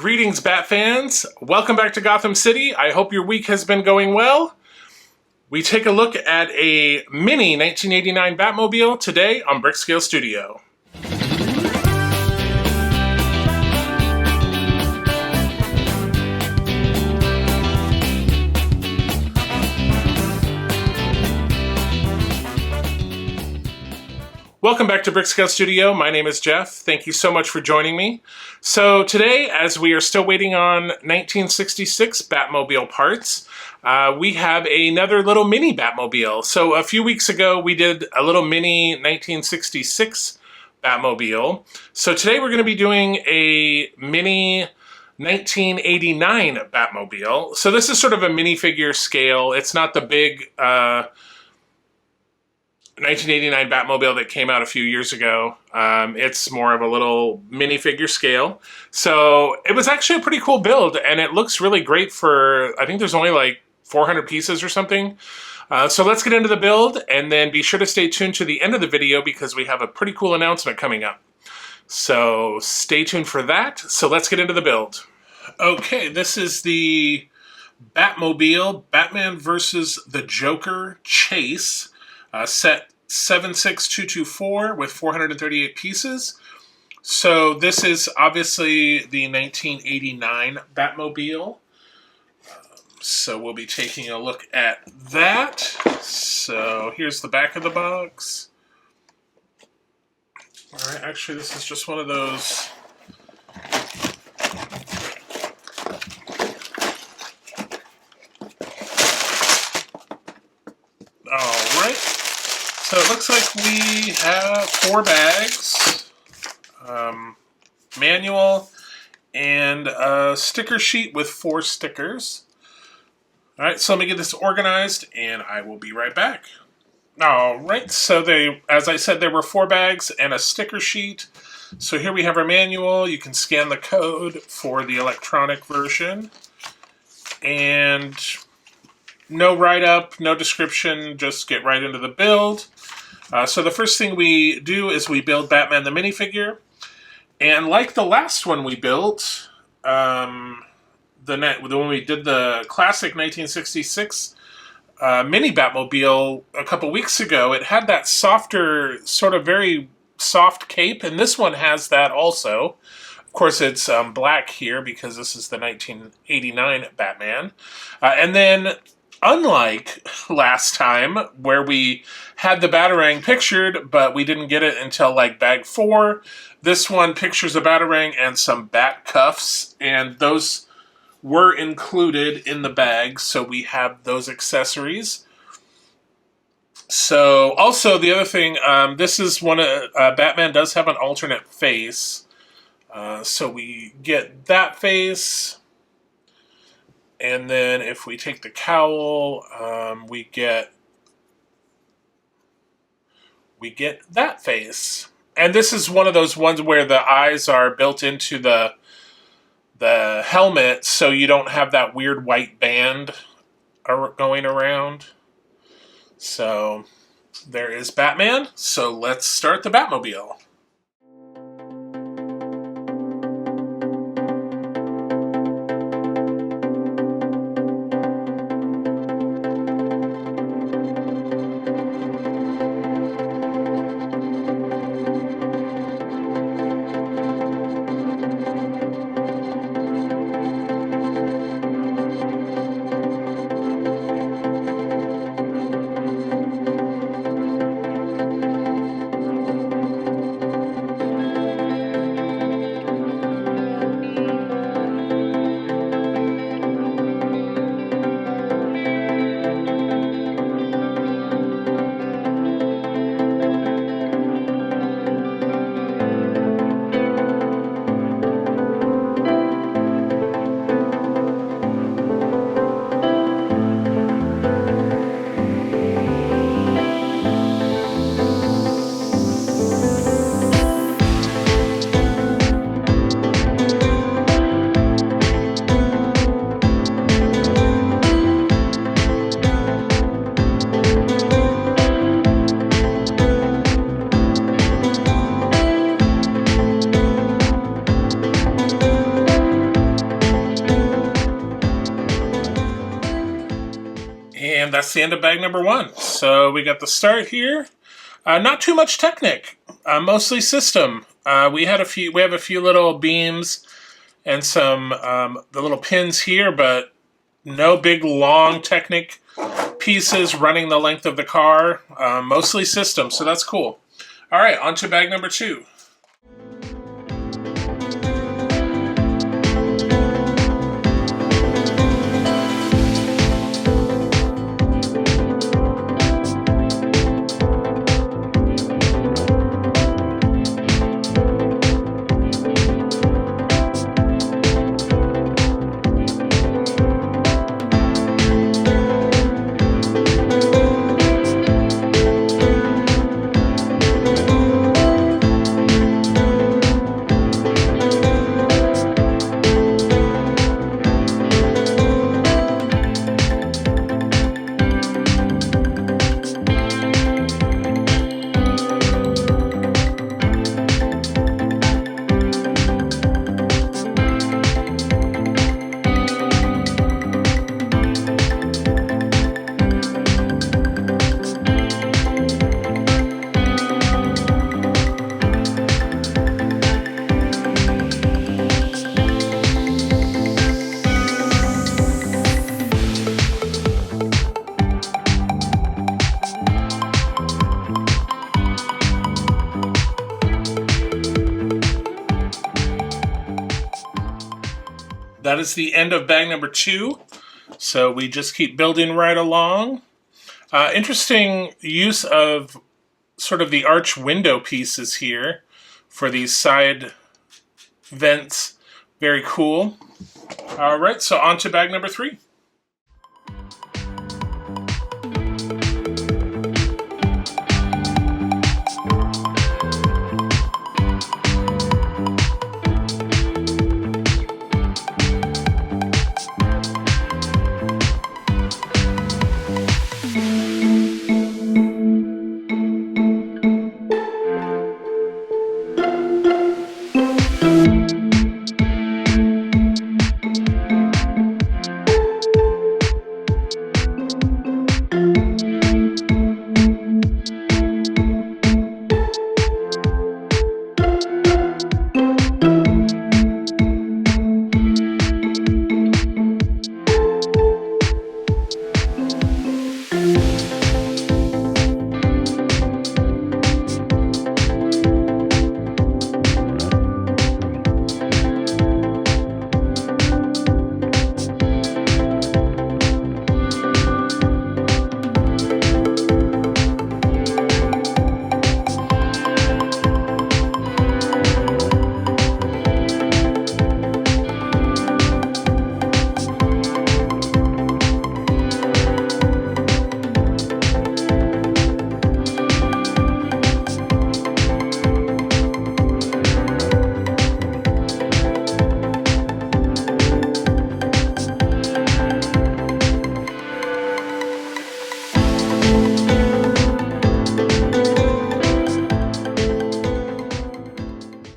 Greetings, Bat fans. Welcome back to Gotham City. I hope your week has been going well. We take a look at a mini 1989 Batmobile today on BrickScale Studio. Welcome back to BrickScale Studio. My name is Jeff. Thank you so much for joining me. So today, as we are still waiting on 1966 Batmobile parts, we have another little mini Batmobile. So a few weeks ago, we did a little mini 1966 Batmobile. So today we're going to be doing a mini 1989 Batmobile. So this is sort of a minifigure scale. It's not the big 1989 Batmobile that came out a few years ago. It's more of a little minifigure scale. So it was actually a pretty cool build, and it looks really great for, I think there's only like 400 pieces or something. So let's get into the build, and then be sure to stay tuned to the end of the video because we have a pretty cool announcement coming up. So stay tuned for that. So let's get into the build. Okay, this is the Batmobile Batman versus the Joker Chase. Set 76224 with 438 pieces. So this is obviously the 1989 Batmobile. So we'll be taking a look at that. So here's the back of the box. All right, actually this is just one of those. All right. So it looks like we have 4 bags, manual, and a sticker sheet with 4 stickers. All right, so let me get this organized, and I will be right back. All right, so as I said, there were 4 bags and a sticker sheet. So here we have our manual. You can scan the code for the electronic version. And no write-up, no description, just get right into the build. So the first thing we do is we build Batman the minifigure. And like the last one we built, when we did the classic 1966 mini Batmobile a couple weeks ago, it had that softer, sort of very soft cape, and this one has that also. Of course, it's black here because this is the 1989 Batman. And then, unlike last time, where we had the Batarang pictured, but we didn't get it until like bag 4, this one pictures a Batarang and some bat cuffs, and those were included in the bag, so we have those accessories. So, also the other thing, this is one of, Batman does have an alternate face, so we get that face. And then if we take the cowl, we get that face. And this is one of those ones where the eyes are built into the helmet, so you don't have that weird white band going around. So there is Batman. So let's start the Batmobile. and that's the end of bag number 1. So we got the start here. Not too much Technic, mostly system. We have a few little beams and some the little pins here, but no big long Technic pieces running the length of the car. Mostly system, so that's cool. All right, on to bag number 2. That is the end of bag number 2. So we just keep building right along. Interesting use of sort of the arch window pieces here for these side vents. Very cool. All right, so on to bag number 3.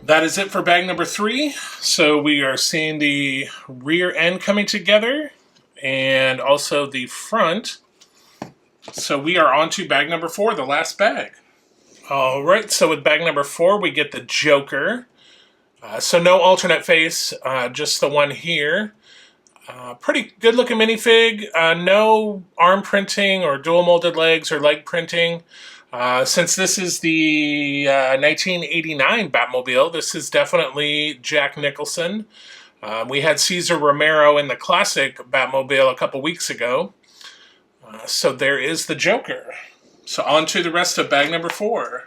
That is it for bag number 3. So we are seeing the rear end coming together and also the front. So we are on to bag number 4, the last bag. All right, so with bag number 4, we get the Joker. So no alternate face, just the one here. Pretty good looking minifig. No arm printing or dual molded legs or leg printing. Since this is the 1989 Batmobile, this is definitely Jack Nicholson. We had Cesar Romero in the classic Batmobile a couple weeks ago. So there is the Joker. So on to the rest of bag number 4.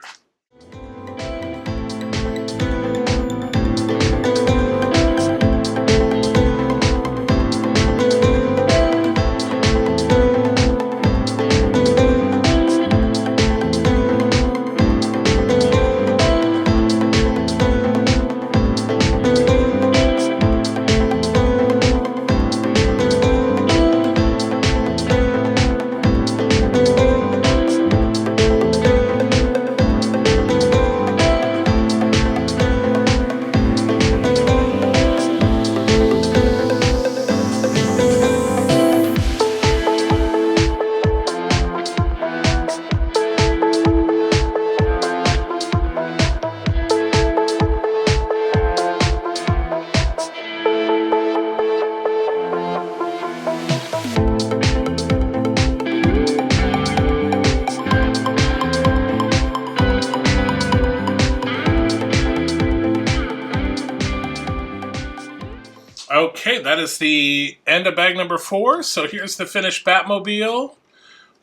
Okay, that is the end of bag number 4. So here's the finished Batmobile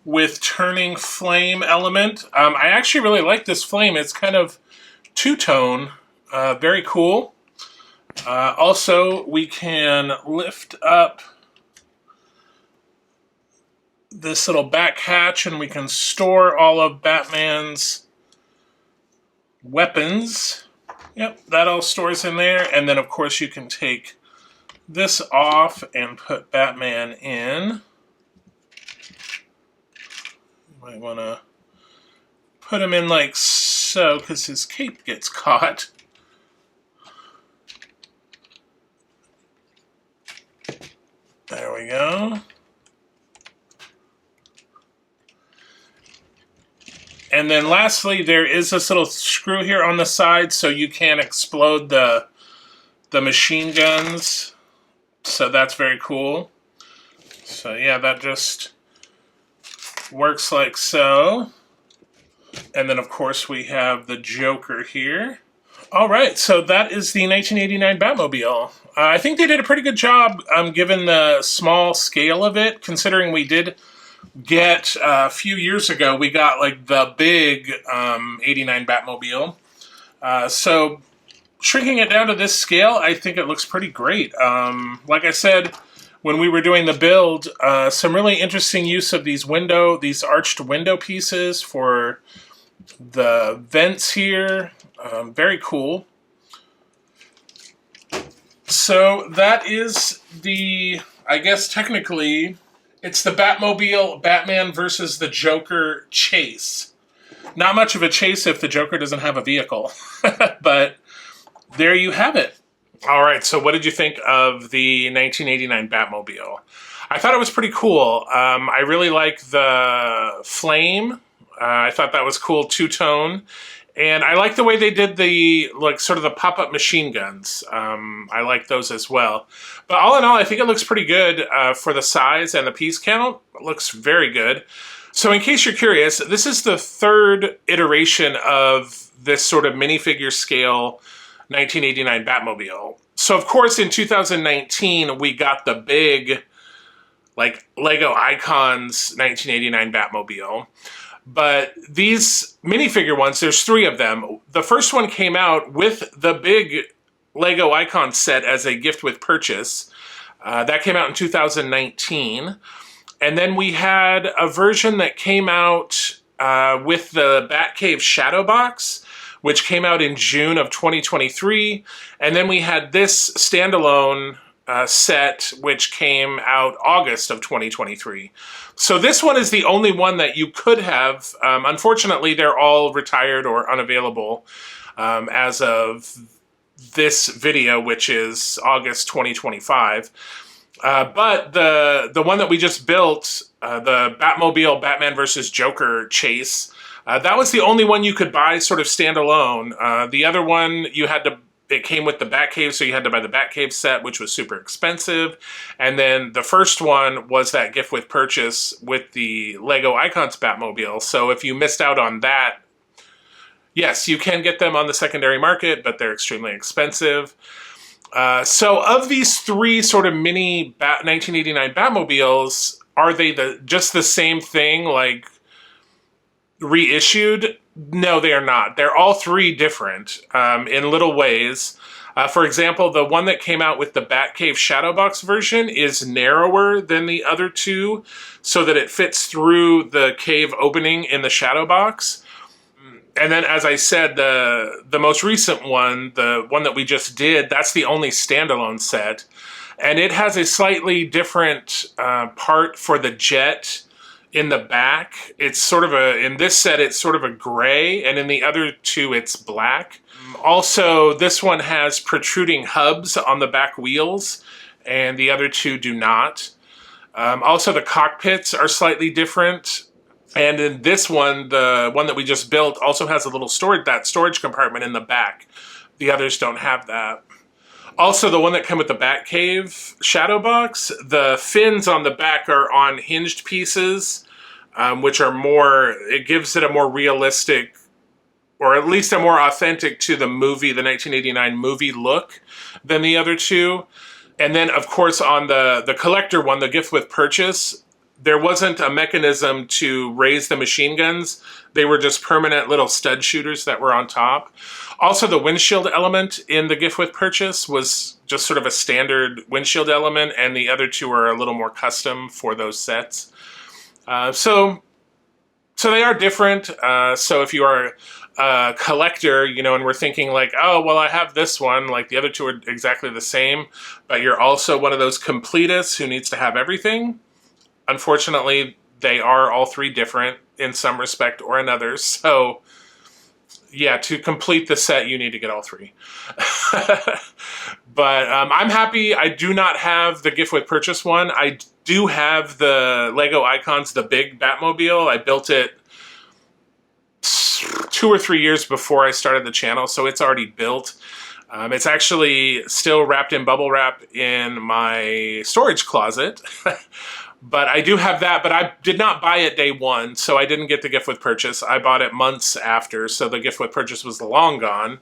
with turning flame element. I actually really like this flame. It's kind of two-tone, very cool. Also, we can lift up this little back hatch and we can store all of Batman's weapons. Yep, that all stores in there. And then, of course, you can take this off and put Batman in. You might want to put him in like so, because his cape gets caught. There we go. And then lastly, there is this little screw here on the side so you can explode the machine guns. So that's very cool. So yeah, that just works like so. And then of course we have the Joker here. All right, so that is the 1989 Batmobile. I think they did a pretty good job given the small scale of it, considering we did get a few years ago, we got like the big 89 Batmobile. So shrinking it down to this scale, I think it looks pretty great. Like I said, when we were doing the build, some really interesting use of these arched window pieces for the vents here. Very cool. So that is I guess technically, it's the Batmobile Batman versus the Joker chase. Not much of a chase if the Joker doesn't have a vehicle. But there you have it. All right, so what did you think of the 1989 Batmobile? I thought it was pretty cool. I really like the flame. I thought that was cool, two-tone. And I like the way they did sort of the pop-up machine guns. I like those as well. But all in all, I think it looks pretty good for the size and the piece count. It looks very good. So in case you're curious, this is the third iteration of this sort of minifigure scale 1989 Batmobile. So of course in 2019, we got the big like Lego Icons 1989 Batmobile. But these minifigure ones, there's 3 of them. The first one came out with the big Lego Icon set as a gift with purchase. That came out in 2019. And then we had a version that came out with the Batcave Shadow Box, which came out in June of 2023. And then we had this standalone set, which came out August of 2023. So this one is the only one that you could have. Unfortunately, they're all retired or unavailable as of this video, which is August 2025. But the one that we just built, the Batmobile Batman vs. Joker chase, that was the only one you could buy sort of standalone. The other one, it came with the Batcave, so you had to buy the Batcave set, which was super expensive. And then the first one was that gift with purchase with the Lego Icons Batmobile. So if you missed out on that, yes, you can get them on the secondary market, but they're extremely expensive. So of these 3 sort of mini 1989 Batmobiles, are they just the same thing, like reissued? No, they are not. They're all 3 different in little ways. For example, the one that came out with the Batcave Shadow Box version is narrower than the other 2, so that it fits through the cave opening in the Shadow Box. And then, as I said, the most recent one, the one that we just did, that's the only standalone set. And it has a slightly different part for the jet in the back. It's sort of in this set, it's sort of a gray, and in the other 2, it's black. Also, this one has protruding hubs on the back wheels, and the other 2 do not. Also, the cockpits are slightly different. And in this one, the one that we just built also has a little storage compartment in the back. The others don't have that. Also, the one that came with the Batcave Shadow Box, the fins on the back are on hinged pieces, which are it gives it a more realistic, or at least a more authentic to the 1989 movie look than the other 2. And then, of course, on the collector one, the gift with purchase, there wasn't a mechanism to raise the machine guns. They were just permanent little stud shooters that were on top. Also, the windshield element in the gift with purchase was just sort of a standard windshield element, and the other two are a little more custom for those sets. So they are different. So if you are a collector, you know, and we're thinking like, oh, well, I have this one, like the other two are exactly the same, but you're also one of those completists who needs to have everything. Unfortunately, they are all three different in some respect or another. So yeah, to complete the set, you need to get all three. But I'm happy. I do not have the gift with purchase one. I do have the Lego Icons, the big Batmobile. I built it 2 or 3 years before I started the channel, so it's already built. It's actually still wrapped in bubble wrap in my storage closet. But I do have that, but I did not buy it day one, so I didn't get the gift with purchase. I bought it months after, so the gift with purchase was long gone.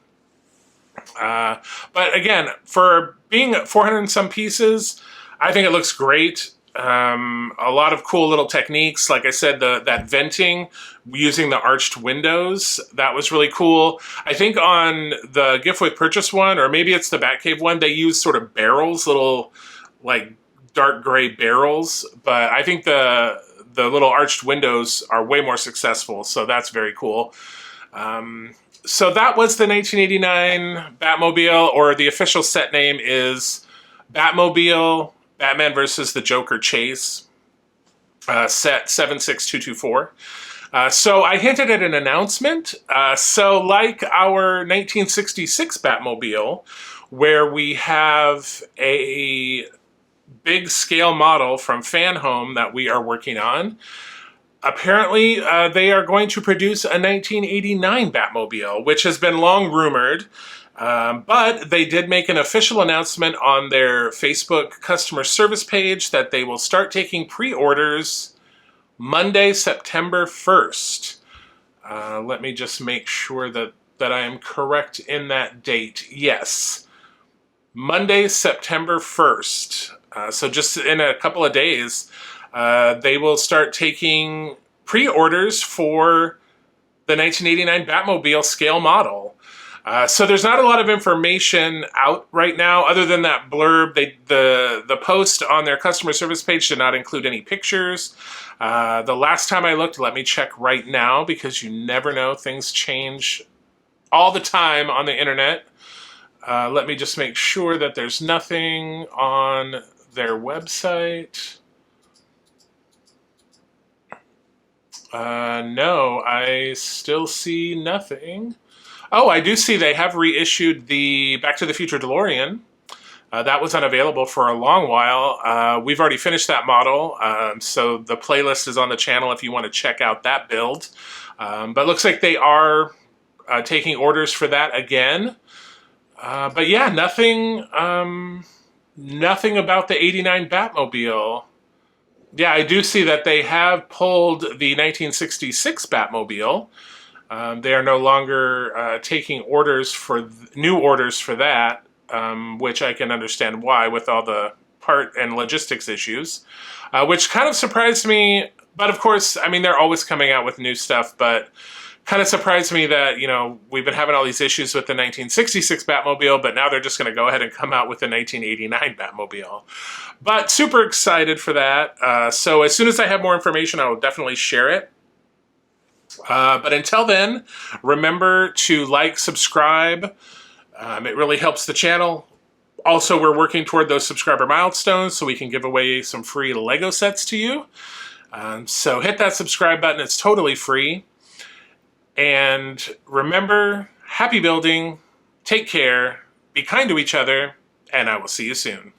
But again, for being 400 and some pieces, I think it looks great. A lot of cool little techniques. Like I said, that venting using the arched windows, that was really cool. I think on the gift with purchase one, or maybe it's the Batcave one, they use sort of barrels, little like dark gray barrels, but I think the little arched windows are way more successful, so that's very cool. So that was the 1989 Batmobile, or the official set name is Batmobile Batman versus the Joker Chase, set 76224. So I hinted at an announcement. So like our 1966 Batmobile, where we have a big scale model from Fanhome that we are working on, apparently they are going to produce a 1989 Batmobile, which has been long rumored. But they did make an official announcement on their Facebook customer service page that they will start taking pre-orders Monday, September 1st. Let me just make sure that I am correct in that date. Yes, Monday, September 1st. So just in a couple of days, they will start taking pre-orders for the 1989 Batmobile scale model. So there's not a lot of information out right now other than that blurb. The post on their customer service page did not include any pictures. The last time I looked, let me check right now because you never know, things change all the time on the internet. Let me just make sure that there's nothing on their website. No, I still see nothing. Oh, I do see they have reissued the Back to the Future DeLorean. That was unavailable for a long while. We've already finished that model, so the playlist is on the channel if you want to check out that build. But it looks like they are taking orders for that again. But yeah, nothing about the 89 Batmobile. Yeah, I do see that they have pulled the 1966 Batmobile. They are no longer taking orders for new orders for that, which I can understand why with all the part and logistics issues, which kind of surprised me. But of course, I mean, they're always coming out with new stuff, but kind of surprised me that, you know, we've been having all these issues with the 1966 Batmobile, but now they're just going to go ahead and come out with the 1989 Batmobile. But super excited for that. So as soon as I have more information, I will definitely share it. But until then, remember to like, subscribe. It really helps the channel. Also, we're working toward those subscriber milestones so we can give away some free Lego sets to you. So hit that subscribe button. It's totally free. And remember, happy building, take care, be kind to each other, and I will see you soon.